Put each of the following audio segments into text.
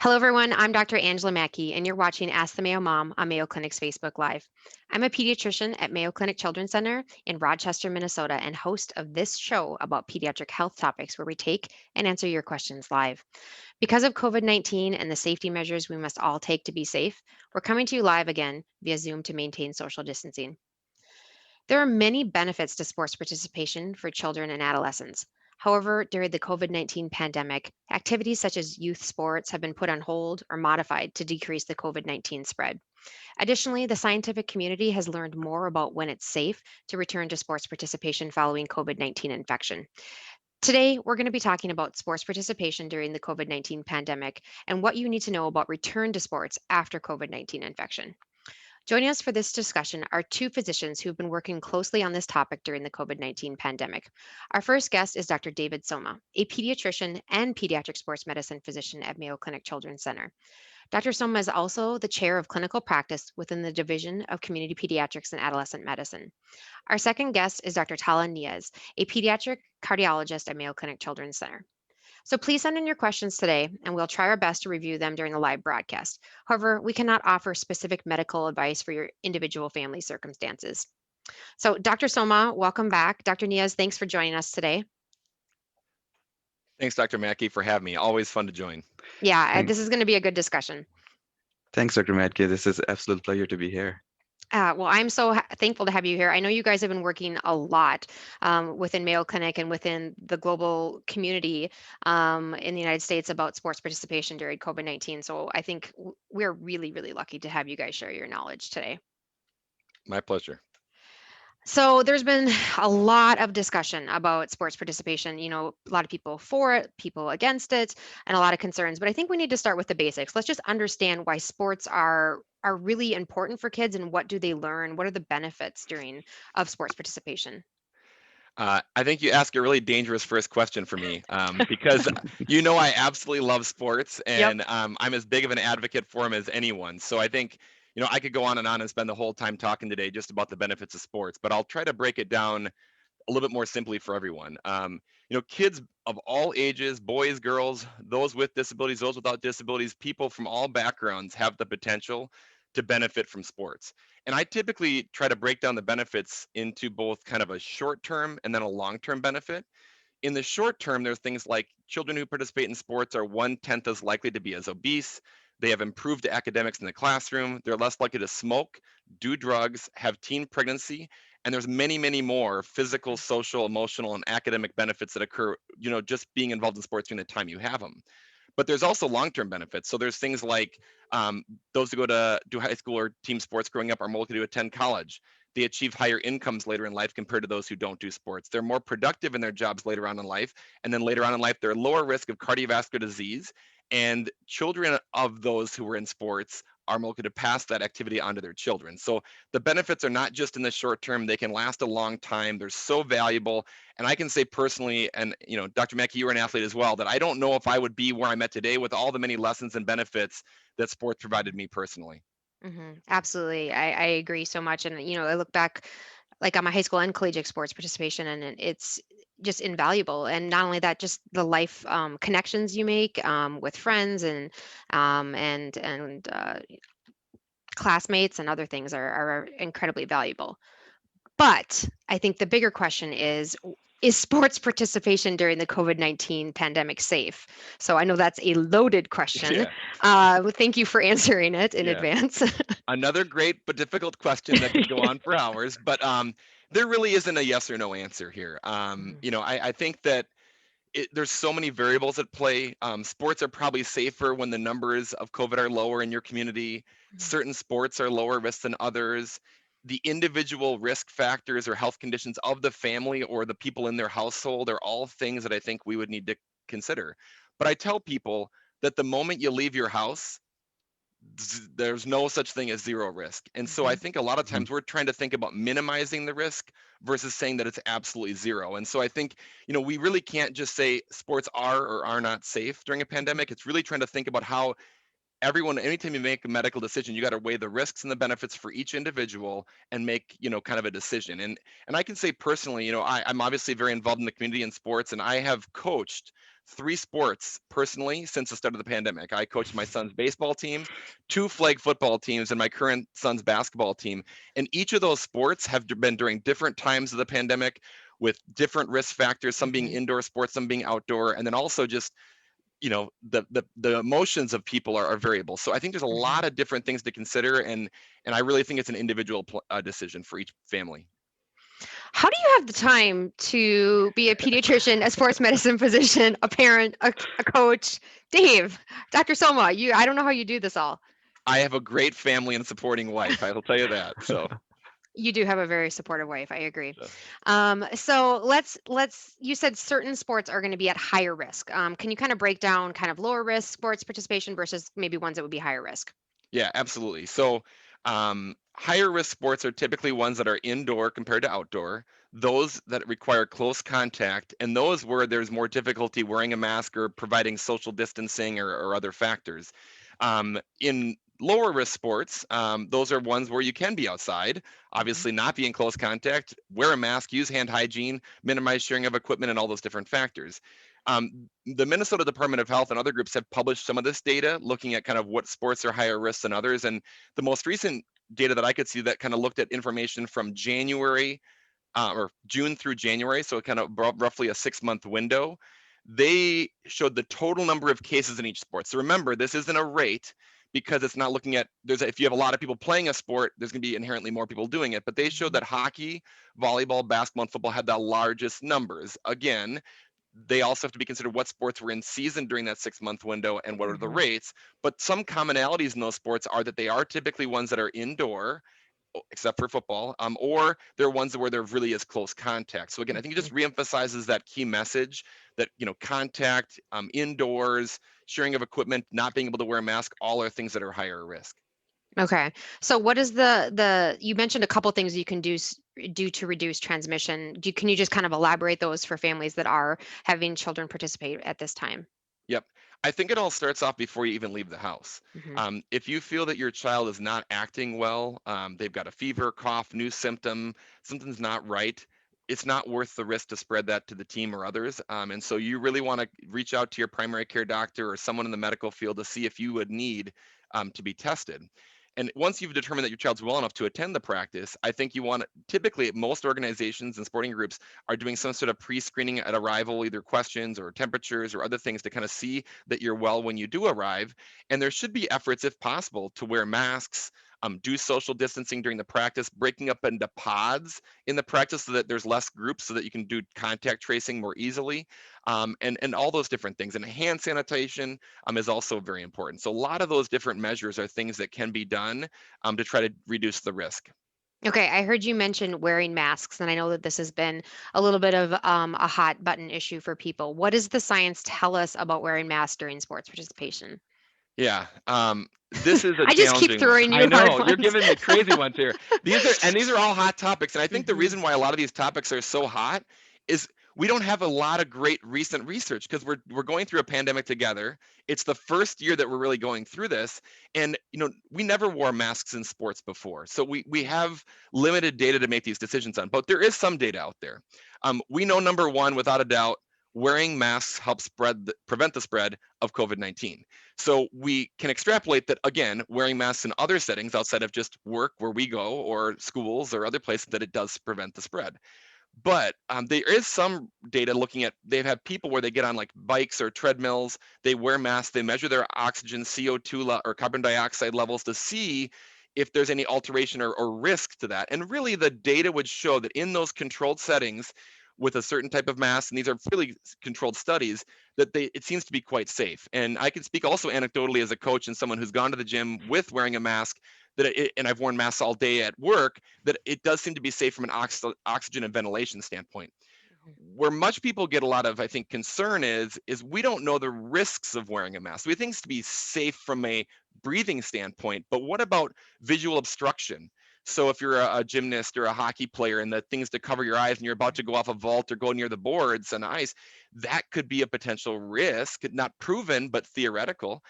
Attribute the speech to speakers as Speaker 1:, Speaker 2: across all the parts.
Speaker 1: Hello, everyone. I'm Dr. Angela Mattke, and you're watching Ask the Mayo Mom on Mayo Clinic's Facebook Live. I'm a pediatrician at Mayo Clinic Children's Center in Rochester, Minnesota, and host of this show about pediatric health topics where we take and answer your questions live. Because of COVID-19 and the safety measures we must all take to be safe, we're coming to you live again via Zoom to maintain social distancing. There are many benefits to sports participation for children and adolescents. However, during the COVID-19 pandemic, activities such as youth sports have been put on hold or modified to decrease the COVID-19 spread. Additionally, the scientific community has learned more about when it's safe to return to sports participation following COVID-19 infection. Today, we're going to be talking about sports participation during the COVID-19 pandemic and what you need to know about return to sports after COVID-19 infection. Joining us for this discussion are two physicians who've been working closely on this topic during the COVID-19 pandemic. Our first guest is Dr. David Soma, a pediatrician and pediatric sports medicine physician at Mayo Clinic Children's Center. Dr. Soma is also the chair of clinical practice within the Division of Community Pediatrics and Adolescent Medicine. Our second guest is Dr. Talha Niaz, a pediatric cardiologist at Mayo Clinic Children's Center. So please send in your questions today, and we'll try our best to review them during the live broadcast. However, we cannot offer specific medical advice for your individual family circumstances. So Dr. Soma, welcome back. Dr. Niaz, thanks for joining us today.
Speaker 2: Thanks, Dr. Mackey, for having me. Always fun to join.
Speaker 1: Yeah, this is going to be a good discussion.
Speaker 3: Thanks, Dr. Mattke. This is an absolute pleasure to be here.
Speaker 1: Well, I'm so thankful to have you here. I know you guys have been working a lot within Mayo Clinic and within the global community in the United States about sports participation during COVID-19. So I think we're really, really lucky to have you guys share your knowledge today.
Speaker 2: My pleasure.
Speaker 1: So there's been a lot of discussion about sports participation, a lot of people for it, people against it, and a lot of concerns. But I think we need to start with the basics. Let's just understand why sports are really important for kids and what do they learn? What are the benefits of sports participation?
Speaker 2: I think you ask a really dangerous first question for me because I absolutely love sports and I'm as big of an advocate for them as anyone. So I think I could go on and spend the whole time talking today just about the benefits of sports, but I'll try to break it down a little bit more simply for everyone. Kids of all ages, boys, girls, those with disabilities, those without disabilities, people from all backgrounds have the potential to benefit from sports. And I typically try to break down the benefits into both kind of a short-term and then a long-term benefit. In the short term, there's things like children who participate in sports are 1/10 as likely to be as obese. They have improved academics in the classroom. They're less likely to smoke, do drugs, have teen pregnancy, and there's many, many more physical, social, emotional, and academic benefits that occur, just being involved in sports during the time you have them. But there's also long-term benefits. So there's things like those who go to do high school or team sports growing up are more likely to attend college. They achieve higher incomes later in life compared to those who don't do sports. They're more productive in their jobs later on in life. And then later on in life, they're at lower risk of cardiovascular disease. And children of those who are in sports are more likely to pass that activity on to their children. So the benefits are not just in the short term, they can last a long time. They're so valuable. And I can say personally, and Dr. Mackey, you were an athlete as well, that I don't know if I would be where I'm at today with all the many lessons and benefits that sports provided me personally.
Speaker 1: Absolutely. I agree so much. And, I look back like on my high school and collegiate sports participation, and it's just invaluable. And not only that, just the life connections you make with friends and classmates and other things are incredibly valuable. But I think the bigger question is sports participation during the COVID-19 pandemic safe? So I know that's a loaded question. Thank you for answering it in advance.
Speaker 2: Another great but difficult question that could go on for hours, but there really isn't a yes or no answer here. I think that there's so many variables at play. Sports are probably safer when the numbers of COVID are lower in your community. Certain sports are lower risk than others. The individual risk factors or health conditions of the family or the people in their household are all things that I think we would need to consider. But I tell people that the moment you leave your house, there's no such thing as zero risk. And so I think a lot of times we're trying to think about minimizing the risk versus saying that it's absolutely zero. And so I think, we really can't just say sports are or are not safe during a pandemic. It's really trying to think about how everyone, anytime you make a medical decision, you got to weigh the risks and the benefits for each individual and make, kind of a decision. And I can say personally, I'm obviously very involved in the community in sports, and I have coached 3 sports personally since the start of the pandemic. I coached my son's baseball team, 2 flag football teams, and my current son's basketball team. And each of those sports have been during different times of the pandemic with different risk factors, some being indoor sports, some being outdoor, and then also just the emotions of people are variable. So I think there's a lot of different things to consider, and I really think it's an individual decision for each family.
Speaker 1: How do you have the time to be a pediatrician, a sports medicine physician, a parent, a coach? Dave, Dr. Soma, I don't know how you do this all.
Speaker 2: I have a great family and supporting wife. I will tell you that. So
Speaker 1: You do have a very supportive wife. I agree.
Speaker 2: So.
Speaker 1: So you said certain sports are going to be at higher risk. Can you kind of break down kind of lower risk sports participation versus maybe ones that would be higher risk?
Speaker 2: Yeah, absolutely. So higher risk sports are typically ones that are indoor compared to outdoor, those that require close contact, and those where there's more difficulty wearing a mask or providing social distancing or other factors. In lower risk sports, those are ones where you can be outside, obviously not be in close contact, wear a mask, use hand hygiene, minimize sharing of equipment, and all those different factors. The Minnesota Department of Health and other groups have published some of this data looking at kind of what sports are higher risk than others. And the most recent data that I could see that kind of looked at information from January or June through January, so kind of roughly a 6-month window, they showed the total number of cases in each sport. So remember, this isn't a rate because it's not looking at, if you have a lot of people playing a sport, there's going to be inherently more people doing it. But they showed that hockey, volleyball, basketball, and football had the largest numbers. Again, they also have to be considered what sports were in season during that 6-month window and what are the rates. But some commonalities in those sports are that they are typically ones that are indoor, except for football, or they're ones where there really is close contact. So again, I think it just reemphasizes that key message that, contact, indoors, sharing of equipment, not being able to wear a mask, all are things that are higher risk.
Speaker 1: Okay. So what is you mentioned a couple things you can do to reduce transmission. Can you just kind of elaborate those for families that are having children participate at this time?
Speaker 2: Yep. I think it all starts off before you even leave the house. If you feel that your child is not acting well, they've got a fever, cough, new symptom, something's not right, it's not worth the risk to spread that to the team or others. And so you really want to reach out to your primary care doctor or someone in the medical field to see if you would need to be tested. And once you've determined that your child's well enough to attend the practice, I think you want to, typically most organizations and sporting groups are doing some sort of pre-screening at arrival, either questions or temperatures or other things to kind of see that you're well when you do arrive. And there should be efforts, if possible, to wear masks, do social distancing during the practice, breaking up into pods in the practice so that there's less groups so that you can do contact tracing more easily, and all those different things. And hand sanitation is also very important. So a lot of those different measures are things that can be done to try to reduce the risk.
Speaker 1: Okay, I heard you mention wearing masks, and I know that this has been a little bit of a hot button issue for people. What does the science tell us about wearing masks during sports participation?
Speaker 2: Yeah, this is a
Speaker 1: I just keep
Speaker 2: challenging
Speaker 1: throwing
Speaker 2: one.
Speaker 1: you
Speaker 2: I know,
Speaker 1: hard
Speaker 2: you're
Speaker 1: ones.
Speaker 2: giving me crazy ones here. These are all hot topics, and I think the reason why a lot of these topics are so hot is we don't have a lot of great recent research because we're going through a pandemic together. It's the first year that we're really going through this, and we never wore masks in sports before, so we have limited data to make these decisions on. But there is some data out there. We know, number one, without a doubt, wearing masks helps prevent the spread of COVID-19. So we can extrapolate that, again, wearing masks in other settings outside of just work where we go or schools or other places, that it does prevent the spread. But there is some data looking at, they've had people where they get on like bikes or treadmills, they wear masks, they measure their oxygen, CO2 or carbon dioxide levels to see if there's any alteration or risk to that. And really the data would show that in those controlled settings with a certain type of mask, and these are really controlled studies, that it seems to be quite safe. And I can speak also anecdotally as a coach and someone who's gone to the gym with wearing a mask, and I've worn masks all day at work, that it does seem to be safe from an oxygen and ventilation standpoint. Where much people get a lot of, I think, concern is we don't know the risks of wearing a mask. We think it's to be safe from a breathing standpoint, but what about visual obstruction? So if you're a gymnast or a hockey player and the things to cover your eyes and you're about to go off a vault or go near the boards on ice, that could be a potential risk, not proven, but theoretical.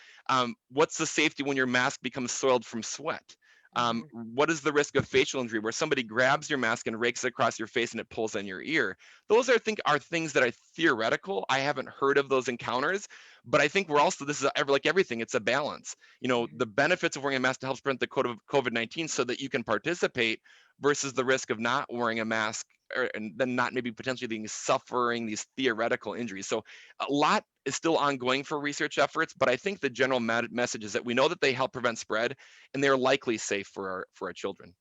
Speaker 2: What's the safety when your mask becomes soiled from sweat?
Speaker 1: Mhm.
Speaker 2: What is the risk of facial injury where somebody grabs your mask and rakes it across your face and it pulls on your ear? Those are things that are theoretical. I haven't heard of those encounters, but I think we're also, this is like everything, it's a balance. The benefits of wearing a mask to help prevent the COVID-19 so that you can participate versus the risk of not wearing a mask and then not maybe potentially being suffering these theoretical injuries. So a lot is still ongoing for research efforts, but I think the general message is that we know that they help prevent spread and they're likely safe for our children.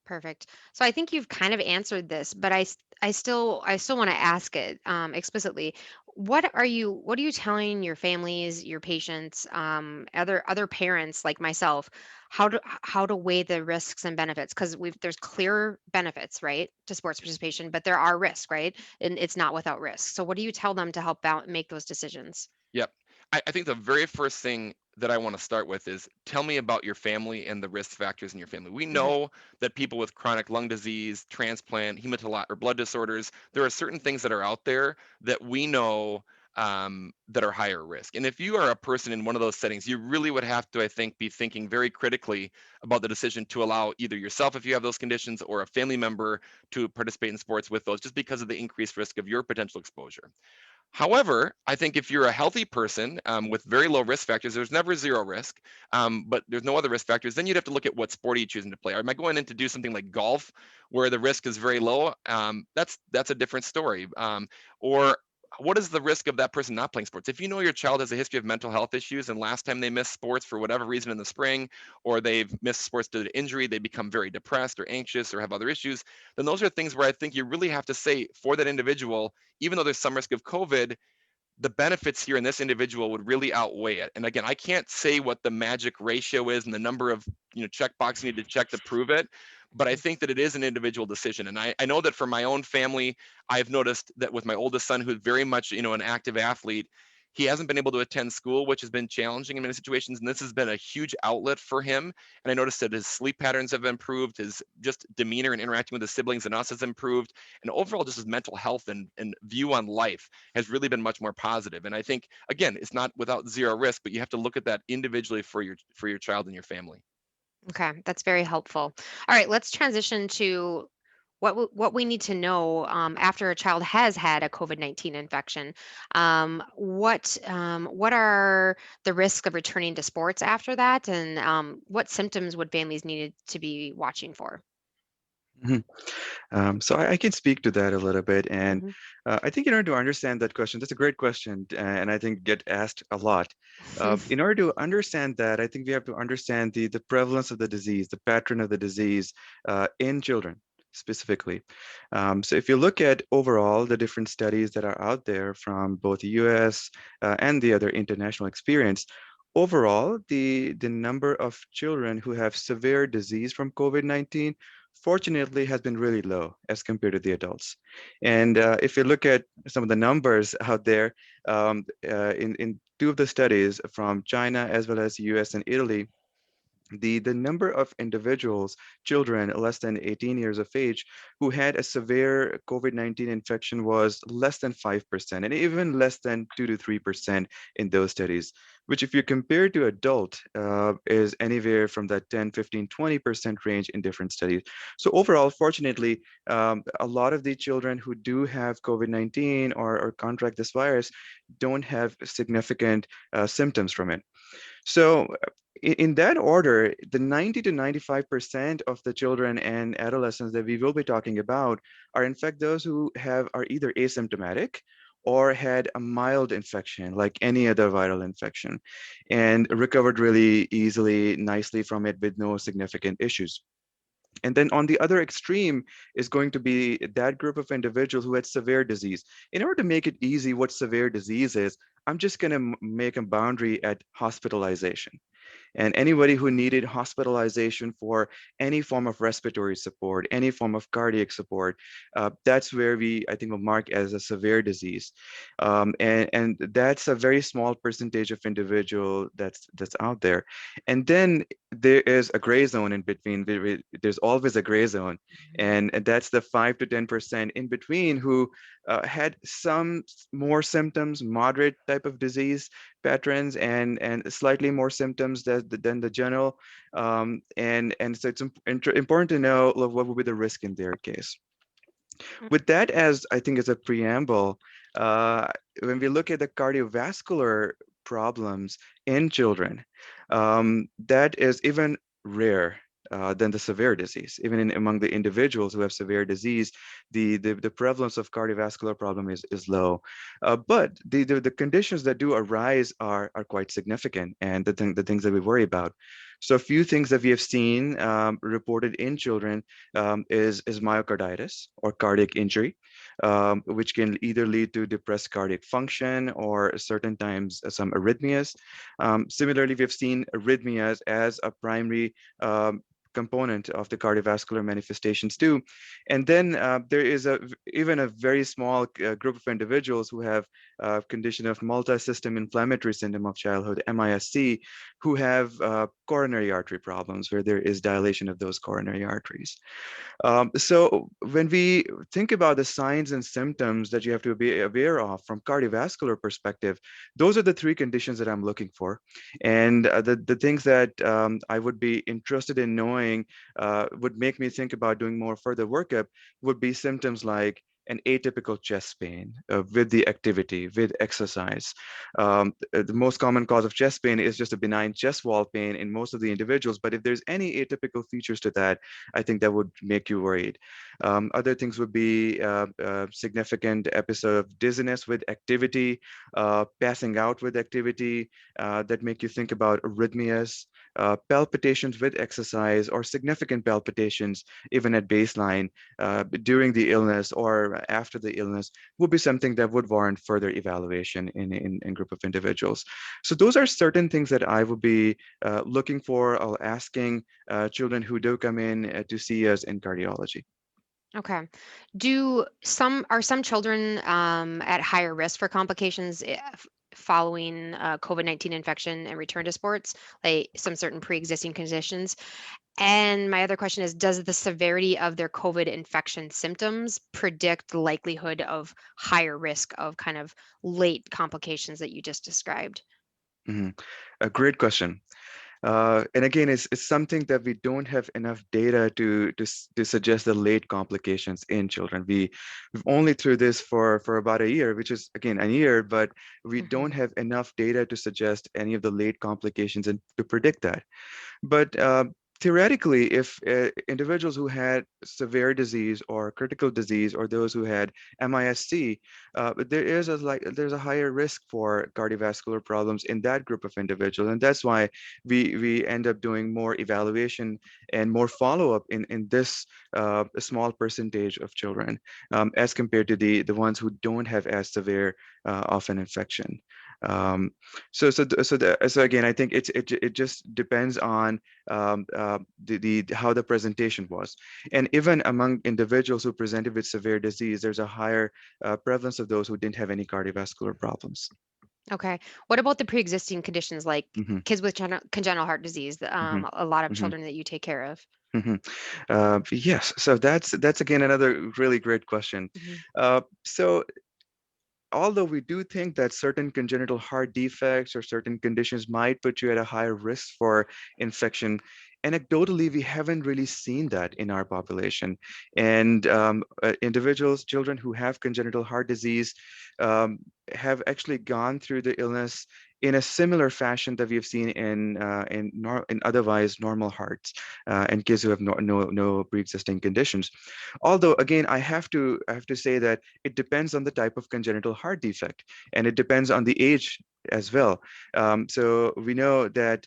Speaker 1: Perfect. So I think you've kind of answered this, but I still want to ask it explicitly. What are you telling your families, your patients, other parents like myself, how to weigh the risks and benefits? Because there's clear benefits, right, to sports participation, but there are risks, right? And it's not without risk. So what do you tell them to help out make those decisions?
Speaker 2: Yep. I think the very first thing that I want to start with is tell me about your family and the risk factors in your family. We
Speaker 1: Hmm.
Speaker 2: know that people with chronic lung disease, transplant, hematolo or blood disorders, there are certain things that are out there that we know that are higher risk. And if you are a person in one of those settings, you really would have to, I think, be thinking very critically about the decision to allow either yourself, if you have those conditions, or a family member to participate in sports with those, just because of the increased risk of your potential exposure. However, I think if you're a healthy person with very low risk factors, there's never zero risk, but there's no other risk factors. Then you'd have to look at what sport are you choosing to play. Am I going in to do something like golf, where the risk is very low? That's a different story. Or what is the risk of that person not playing sports? If you know your child has a history of mental health issues, and last time they missed sports for whatever reason in the spring, or they've missed sports due to injury, they become very depressed or anxious or have other issues, then those are things where I think you really have to say for that individual, even though there's some risk of COVID, the benefits here in this individual would really outweigh it. And again, I can't say what the magic ratio is and the number of check boxes you need to check to prove it, but I think that it is an individual decision. And I know that for my own family, I've noticed that with my oldest son, who's very much an active athlete, he hasn't been able to attend school, which has been challenging in many situations. And this has been a huge outlet for him. And I noticed that his sleep patterns have improved, his just demeanor and interacting with his siblings and us has improved. And overall, just his mental health and view on life has really been much more positive. And I think, again, it's not without zero risk, but you have to look at that individually for your child and your family.
Speaker 1: Okay, that's very helpful. All right, let's transition to what we need to know after a child has had a COVID-19 infection. What are the risks of returning to sports after that, and what symptoms would families need to be watching for?
Speaker 3: Mhm. So I can speak to that a little bit, and
Speaker 1: Hmm.
Speaker 3: I think in order to understand that question, that's a great question, and I think get asked a lot. In order to understand that, I think we have to understand the prevalence of the disease, the pattern of the disease in children specifically. So if you look at overall the different studies that are out there from both the U.S. And the other international experience, overall, the number of children who have severe disease from COVID-19 fortunately has been really low as compared to the adults. And if you look at some of the numbers out there, in two of the studies from China as well as US and Italy, the number of individuals, children less than 18 years of age, who had a severe COVID-19 infection was less than 5%, and even less than 2 to 3% in those studies, which if you compare to adult, is anywhere from that 10, 15, 20% range in different studies. So overall, fortunately, a lot of the children who do have COVID-19 or contract this virus don't have significant symptoms from it. So in that order, the 90 to 95% of the children and adolescents that we will be talking about are in fact those who are either asymptomatic or had a mild infection like any other viral infection and recovered really easily, nicely from it with no significant issues. And then on the other extreme is going to be that group of individuals who had severe disease. In order to make it easy what severe disease is, I'm just going to make a boundary at hospitalization. And anybody who needed hospitalization for any form of respiratory support, any form of cardiac support, that's where I think, will mark as a severe disease. And that's a very small percentage of individual that's out there. And then there is a gray zone in between. There's always a gray zone. And that's the 5 to 10% in between who had some more symptoms, moderate type of disease patterns, and slightly more symptoms than the general. And so it's important to know what would be the risk in their case. With that as I think as a preamble, uh, when we look at the cardiovascular problems in children, that is even rare. Than the severe disease. Even among the individuals who have severe disease, the prevalence of cardiovascular problem is low. But the conditions that do arise are quite significant, and the things that we worry about. So a few things that we have seen reported in children is myocarditis or cardiac injury, which can either lead to depressed cardiac function or certain times some arrhythmias. Similarly, we've seen arrhythmias as a primary component of the cardiovascular manifestations too. And then there is even a very small group of individuals who have a condition of multi-system inflammatory syndrome of childhood, MISC, who have coronary artery problems where there is dilation of those coronary arteries. So when we think about the signs and symptoms that you have to be aware of from cardiovascular perspective, those are the three conditions that I'm looking for. And the things that I would be interested in knowing would make me think about doing more further workup would be symptoms like an atypical chest pain with the activity, with exercise. The most common cause of chest pain is just a benign chest wall pain in most of the individuals. But if there's any atypical features to that, I think that would make you worried. Other things would be significant episode of dizziness with activity, passing out with activity that make you think about arrhythmias, palpitations with exercise, or significant palpitations even at baseline during the illness or after the illness would be something that would warrant further evaluation in group of individuals. So those are certain things that I would be looking for or asking children who do come in to see us in cardiology.
Speaker 1: Okay. Are some children at higher risk for complications following COVID-19 infection and return to sports, like some certain pre-existing conditions? And my other question is, does the severity of their COVID infection symptoms predict the likelihood of higher risk of kind of late complications that you just described?
Speaker 3: Mhm. A great question. And again, it's something that we don't have enough data to suggest the late complications in children. We've only through this for about a year, which is again a year, but we
Speaker 1: Hmm.
Speaker 3: don't have enough data to suggest any of the late complications and to predict that. But theoretically, if individuals who had severe disease or critical disease, or those who had MISC, there's a higher risk for cardiovascular problems in that group of individuals, and that's why we end up doing more evaluation and more follow-up in this small percentage of children as compared to the ones who don't have as severe of an infection. Um, so again, I think it just depends on the how the presentation was, and even among individuals who presented with severe disease, there's a higher prevalence of those who didn't have any cardiovascular problems.
Speaker 1: Okay. What about the pre-existing conditions like
Speaker 3: Hmm.
Speaker 1: kids with congenital heart disease,
Speaker 3: Hmm.
Speaker 1: a lot of
Speaker 3: Hmm.
Speaker 1: children that you take care of?
Speaker 3: Hmm. Yes, so that's again another really great question.
Speaker 1: Hmm.
Speaker 3: So although we do think that certain congenital heart defects or certain conditions might put you at a higher risk for infection, anecdotally, we haven't really seen that in our population. And individuals, children who have congenital heart disease, um, have actually gone through the illness in a similar fashion that we've seen in otherwise normal hearts and kids who have no pre-existing conditions. Although again, I have to say that it depends on the type of congenital heart defect, and it depends on the age as well. So we know that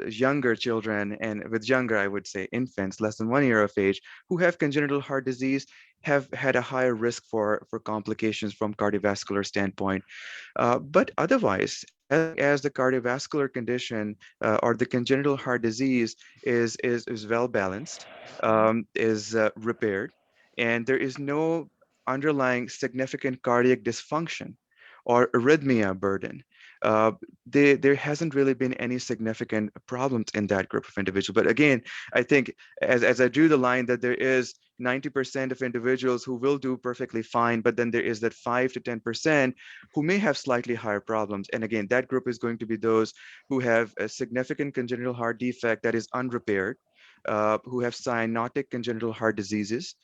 Speaker 3: younger children, and with younger, I would say infants, less than 1 year of age, who have congenital heart disease have had a higher risk for complications from cardiovascular standpoint. But otherwise, as the cardiovascular condition or the congenital heart disease is well balanced, is repaired, and there is no underlying significant cardiac dysfunction or arrhythmia burden. Uh, there hasn't really been any significant problems in that group of individuals. But again, I think as I drew the line that there is 90% of individuals who will do perfectly fine, but then there is that 5 to 10% who may have slightly higher problems. And again, that group is going to be those who have a significant congenital heart defect that is unrepaired, who have cyanotic congenital heart diseases,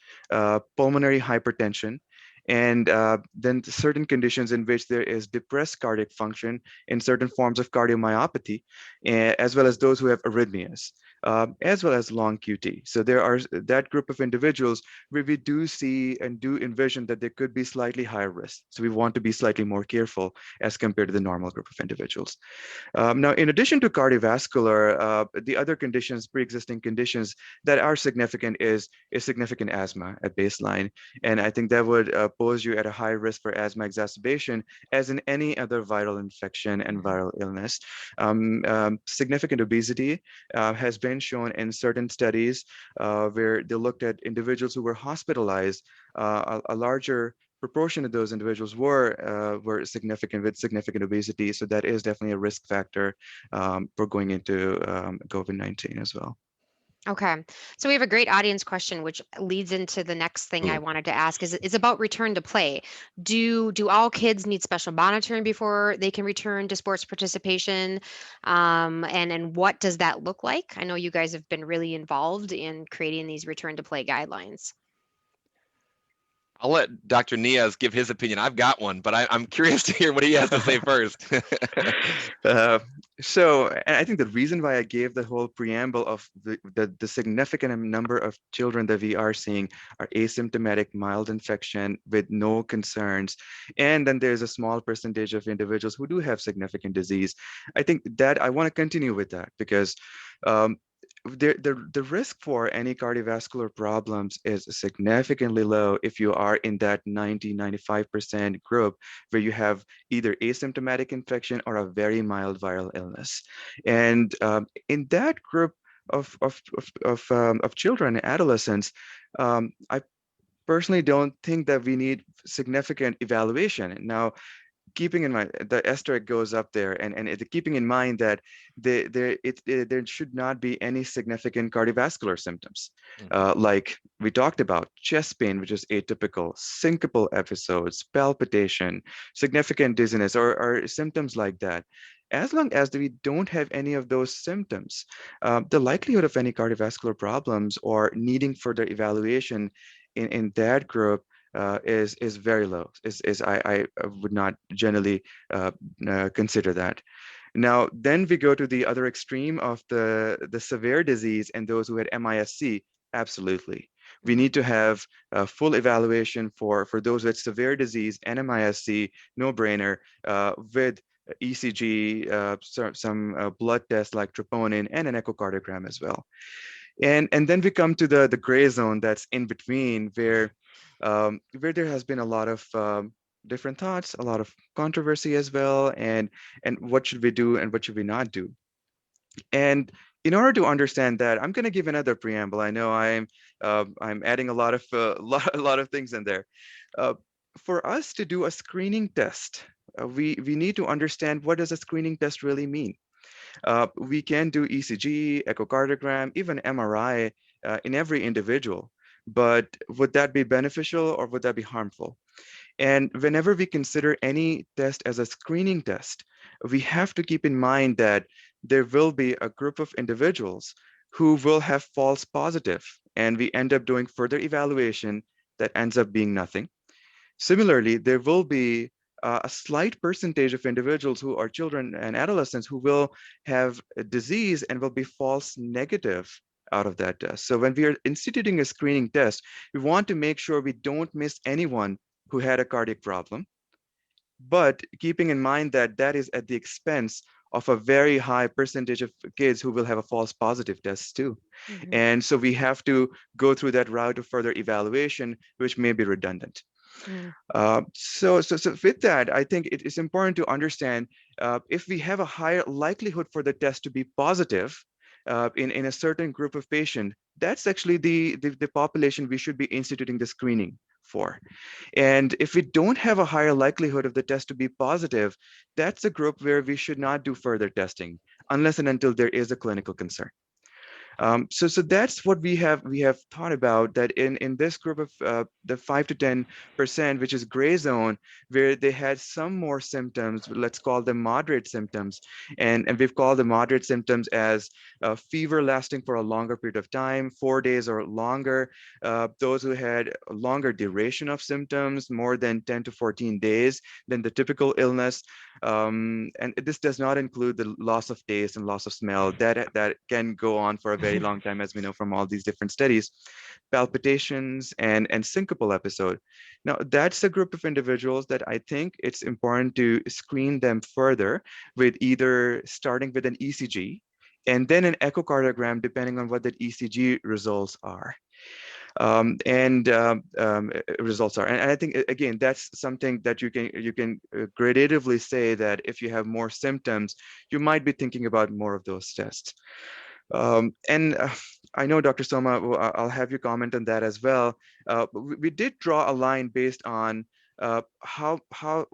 Speaker 3: pulmonary hypertension, and then certain conditions in which there is depressed cardiac function in certain forms of cardiomyopathy, as well as those who have arrhythmias, as well as long QT. So there are that group of individuals where we do see and do envision that there could be slightly higher risk. So we want to be slightly more careful as compared to the normal group of individuals. Now, in addition to cardiovascular, the other conditions, pre-existing conditions that are significant is significant asthma at baseline. And I think that would pose you at a high risk for asthma exacerbation as in any other viral infection and viral illness. Significant obesity has been shown in certain studies where they looked at individuals who were hospitalized. A larger proportion of those individuals were significant with significant obesity. So that is definitely a risk factor for going into COVID-19 as well.
Speaker 1: Okay. So we have a great audience question, which leads into the next thing I wanted to ask is about return to play. Do all kids need special monitoring before they can return to sports participation? And what does that look like? I know you guys have been really involved in creating these return to play guidelines.
Speaker 2: I'll let Dr. Niaz give his opinion. I've got one, but I'm curious to hear what he has to say first.
Speaker 3: And I think the reason why I gave the whole preamble of the significant number of children that we are seeing are asymptomatic mild infection with no concerns. And then there's a small percentage of individuals who do have significant disease. I think that I want to continue with that because the risk for any cardiovascular problems is significantly low if you are in that 90-95% group where you have either asymptomatic infection or a very mild viral illness. And in that group of children and adolescents, I personally don't think that we need significant evaluation. Now, keeping in mind the asterisk goes up there, and keeping in mind that there should not be any significant cardiovascular symptoms, like we talked about chest pain, which is atypical, syncopal episodes, palpitation, significant dizziness, or symptoms like that. As long as we don't have any of those symptoms, the likelihood of any cardiovascular problems or needing further evaluation in that group is very low. I would not generally consider that. Now, then we go to the other extreme of the severe disease and those who had MISC. Absolutely, we need to have a full evaluation for those with severe disease and MISC, no brainer, with ECG, some blood tests like troponin, and an echocardiogram as well. And then we come to the gray zone that's in between, where there has been a lot of different thoughts, a lot of controversy as well, and what should we do and what should we not do? And in order to understand that, I'm going to give another preamble. I know I'm adding a lot of things in there. For us to do a screening test, we need to understand, what does a screening test really mean? We can do ECG, echocardiogram, even MRI in every individual. But would that be beneficial or would that be harmful? And whenever we consider any test as a screening test, we have to keep in mind that there will be a group of individuals who will have false positive, and we end up doing further evaluation that ends up being nothing. Similarly, there will be a slight percentage of individuals who are children and adolescents who will have a disease and will be false negative out of that test. So when we are instituting a screening test, we want to make sure we don't miss anyone who had a cardiac problem, but keeping in mind that that is at the expense of a very high percentage of kids who will have a false positive test too. And so we have to go through that route of further evaluation, which may be redundant. So with that, I think it is important to understand if we have a higher likelihood for the test to be positive in a certain group of patients, that's actually the population we should be instituting the screening for. And if we don't have a higher likelihood of the test to be positive, that's a group where we should not do further testing unless and until there is a clinical concern. So that's what we have thought about, that in this group of the 5 to 10%, which is gray zone, where they had some more symptoms, let's call them moderate symptoms, and we've called the moderate symptoms as fever lasting for a longer period of time, 4 days or longer, those who had a longer duration of symptoms, more than 10 to 14 days than the typical illness. And this does not include the loss of taste and loss of smell that can go on for a very long time, as we know from all these different studies. Palpitations and syncopal episode. Now, that's a group of individuals that I think it's important to screen them further with either starting with an ECG and then an echocardiogram, depending on what the ECG results are. Results are. And I think, again, that's something that you can gradatively say that if you have more symptoms, you might be thinking about more of those tests. And I know, Dr. Soma, I'll have you comment on that as well. We did draw a line based on how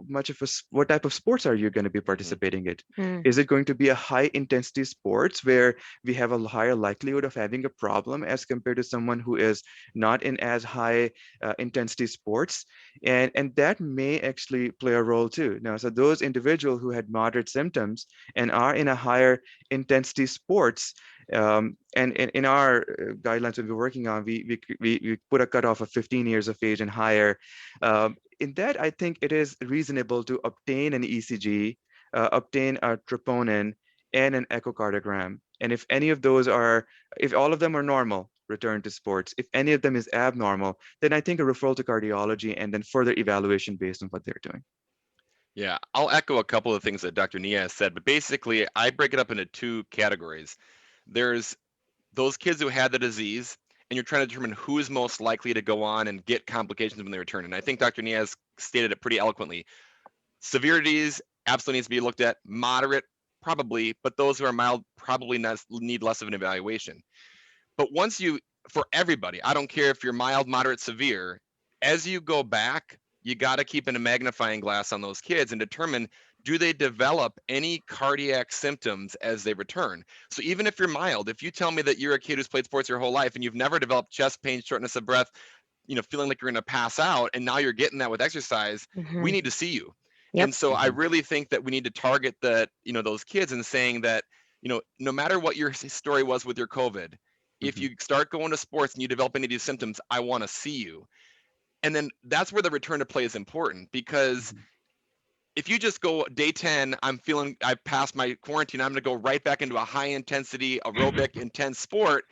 Speaker 3: much of what type of sports are you going to be participating in?
Speaker 1: Mm.
Speaker 3: Is it going to be a high intensity sports where we have a higher likelihood of having a problem as compared to someone who is not in as high intensity sports? And that may actually play a role too. Now, so those individuals who had moderate symptoms and are in a higher intensity sports, and in our guidelines that we're working on, we put a cutoff of 15 years of age and higher. In that, I think it is reasonable to obtain an ECG, obtain a troponin, and an echocardiogram. And if any of those if all of them are normal, return to sports. If any of them is abnormal, then I think a referral to cardiology and then further evaluation based on what they're doing.
Speaker 2: Yeah, I'll echo a couple of things that Dr. Niaz said, but basically I break it up into two categories. There's those kids who had the disease, and you're trying to determine who is most likely to go on and get complications when they return. And I think Dr. Niaz stated it pretty eloquently. Severe disease absolutely needs to be looked at. Moderate, probably, but those who are mild probably need less of an evaluation. But for everybody, I don't care if you're mild, moderate, severe, as you go back, you got to keep in a magnifying glass on those kids and determine, do they develop any cardiac symptoms as they return? So even if you're mild, if you tell me that you're a kid who's played sports your whole life and you've never developed chest pain, shortness of breath, feeling like you're going to pass out, and now you're getting that with exercise, we need to see you.
Speaker 1: Yep.
Speaker 2: And so I really think that we need to target those kids and saying that, no matter what your story was with your COVID, if you start going to sports and you develop any of these symptoms, I want to see you. And then that's where the return to play is important, because if you just go day 10, I passed my quarantine, I'm going to go right back into a high intensity aerobic intense sport.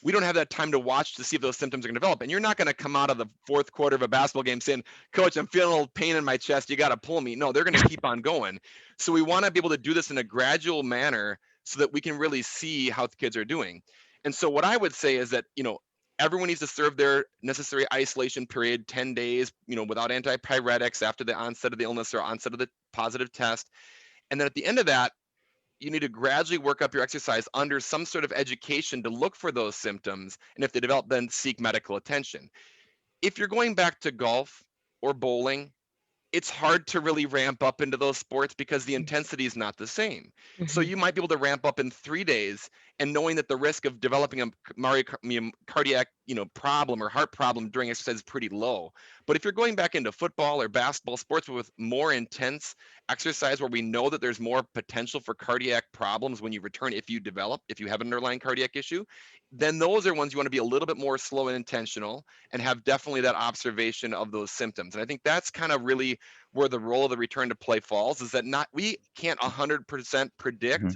Speaker 2: We don't have that time to watch to see if those symptoms are going to develop. And you're not going to come out of the fourth quarter of a basketball game saying, Coach, I'm feeling a little pain in my chest, you got to pull me. No, they're going to keep on going. So we want to be able to do this in a gradual manner so that we can really see how the kids are doing. And so what I would say is that, everyone needs to serve their necessary isolation period, 10 days, without antipyretics after the onset of the illness or onset of the positive test. And then at the end of that, you need to gradually work up your exercise under some sort of education to look for those symptoms. And if they develop, then seek medical attention. If you're going back to golf or bowling, it's hard to really ramp up into those sports because the intensity is not the same. So you might be able to ramp up in 3 days, and knowing that the risk of developing a cardiac problem or heart problem during exercise is pretty low. But if you're going back into football or basketball, sports with more intense exercise where we know that there's more potential for cardiac problems when you return, if you have an underlying cardiac issue, then those are ones you want to be a little bit more slow and intentional and have definitely that observation of those symptoms. And I think that's kind of really where the role of the return to play falls, is that we can't 100% predict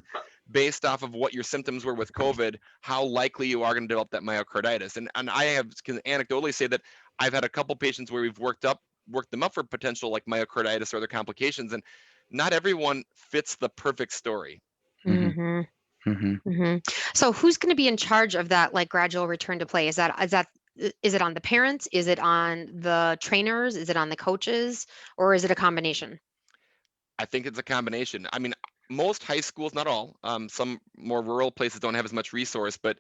Speaker 2: based off of what your symptoms were with COVID, how likely you are going to develop that myocarditis. And I can anecdotally say that I've had a couple patients where we've worked them up for potential like myocarditis or other complications, and not everyone fits the perfect story.
Speaker 1: So who's going to be in charge of that, like, gradual return to play? Is it on the parents? Is it on the trainers? Is it on the coaches? Or is it a combination?
Speaker 2: I think it's a combination. I mean, most high schools, not all, some more rural places don't have as much resource, but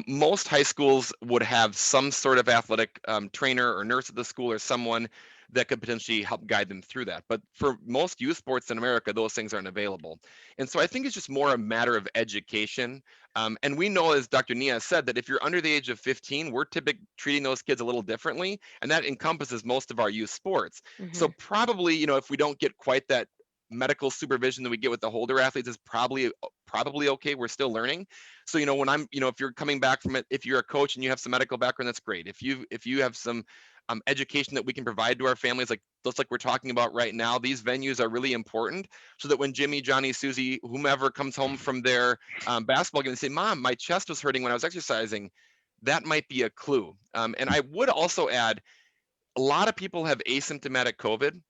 Speaker 2: most high schools would have some sort of athletic trainer or nurse at the school or someone that could potentially help guide them through that. But for most youth sports in America, those things aren't available. And so I think it's just more a matter of education. And we know, as Dr. Niaz said, that if you're under the age of 15, we're typically treating those kids a little differently, and that encompasses most of our youth sports. So probably, if we don't get quite that medical supervision that we get with the older athletes is probably okay. We're still learning. So when I'm if you're coming back from it, if you're a coach and you have some medical background, that's great. If you have some education that we can provide to our families, like we're talking about right now, these venues are really important, so that when Jimmy, Johnny, Susie, whomever comes home from their basketball game and say, "Mom, my chest was hurting when I was exercising," that might be a clue. And I would also add, a lot of people have asymptomatic COVID.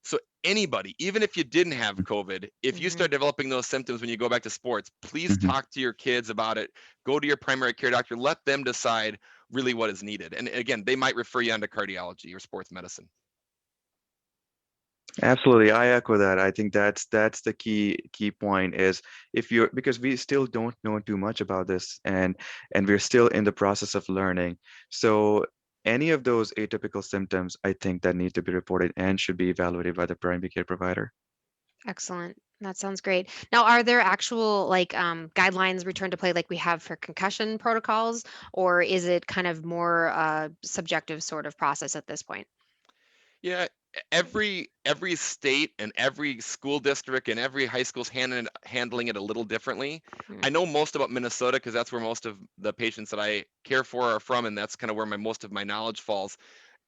Speaker 2: So anybody, even if you didn't have COVID, if you start developing those symptoms when you go back to sports, please
Speaker 3: Mhm.
Speaker 2: talk to your kids about it. Go to your primary care doctor. Let them decide really what is needed. And again, they might refer you on to cardiology or sports medicine.
Speaker 3: Absolutely, I echo that. I think that's the key point is, because we still don't know too much about this, and we're still in the process of learning. So any of those atypical symptoms, I think that need to be reported and should be evaluated by the primary care provider.
Speaker 1: Excellent. That sounds great. Now, are there actual guidelines return to play like we have for concussion protocols, or is it kind of more subjective sort of process at this point?
Speaker 2: Yeah, every state and every school district and every high school's handling it a little differently.
Speaker 1: Mm.
Speaker 2: I know most about Minnesota because that's where most of the patients that I care for are from, and that's kind of where most of my knowledge falls.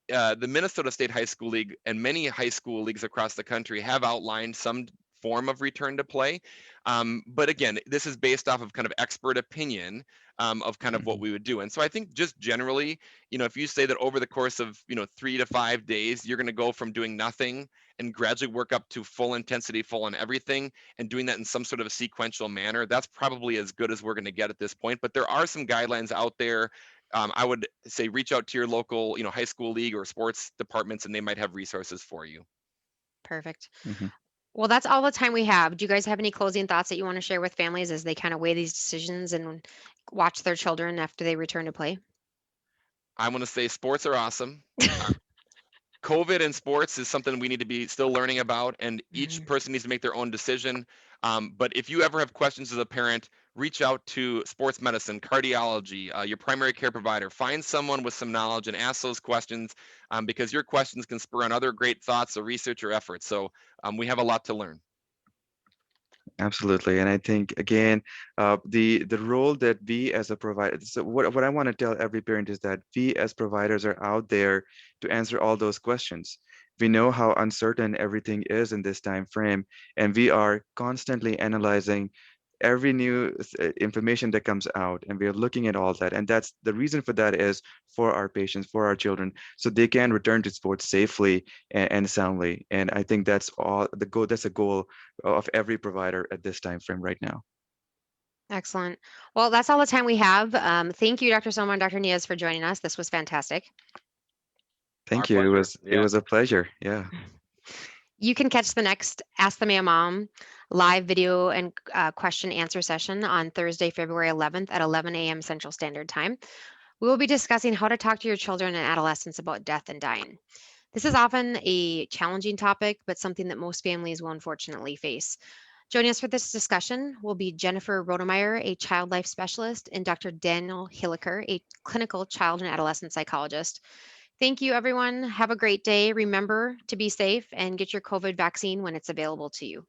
Speaker 2: The Minnesota State High School League and many high school leagues across the country have outlined some form of return to play. But again, this is based off of kind of expert opinion of kind of what
Speaker 3: Mhm.
Speaker 2: we would do. And so I think just generally, if you say that over the course of, 3 to 5 days, you're going to go from doing nothing and gradually work up to full intensity, full on everything, and doing that in some sort of a sequential manner, that's probably as good as we're going to get at this point. But there are some guidelines out there. I would say reach out to your local, high school league or sports departments, and they might have resources for you.
Speaker 1: Perfect.
Speaker 3: Mhm.
Speaker 1: Well, that's all the time we have. Do you guys have any closing thoughts that you want to share with families as they kind of weigh these decisions and watch their children after they return to play?
Speaker 2: I want to say sports are awesome. Uh, COVID and sports is something we need to be still learning about, and each
Speaker 1: Mhm.
Speaker 2: person needs to make their own decision. But if you ever have questions as a parent, reach out to sports medicine, cardiology, your primary care provider. Find someone with some knowledge and ask those questions, because your questions can spur on other great thoughts or research or efforts. So we have a lot to learn.
Speaker 3: Absolutely, and I think again, the role that we as a provider. So what I want to tell every parent is that we as providers are out there to answer all those questions. We know how uncertain everything is in this time frame, and we are constantly analyzing every new information that comes out, and we are looking at all that. And that's the reason for that is for our patients, for our children, so they can return to sports safely and soundly. And I think that's all the goal. That's a goal of every provider at this time frame right now.
Speaker 1: Excellent. Well, that's all the time we have. Thank you, Dr. Soma and Dr. Niaz, for joining us. This was fantastic.
Speaker 2: Our
Speaker 3: Thank you. It
Speaker 2: pleasure.
Speaker 3: was it
Speaker 2: Yeah.
Speaker 3: was a pleasure. Yeah.
Speaker 1: You can catch the next Ask the Mayo Mom live video and question answer session on Thursday, February 11th at 11 a.m. Central Standard Time. We will be discussing how to talk to your children and adolescents about death and dying. This is often a challenging topic, but something that most families will unfortunately face. Joining us for this discussion will be Jennifer Rodemeyer, a child life specialist, and Dr. Daniel Hilliker, a clinical child and adolescent psychologist. Thank you, everyone. Have a great day. Remember to be safe and get your COVID vaccine when it's available to you.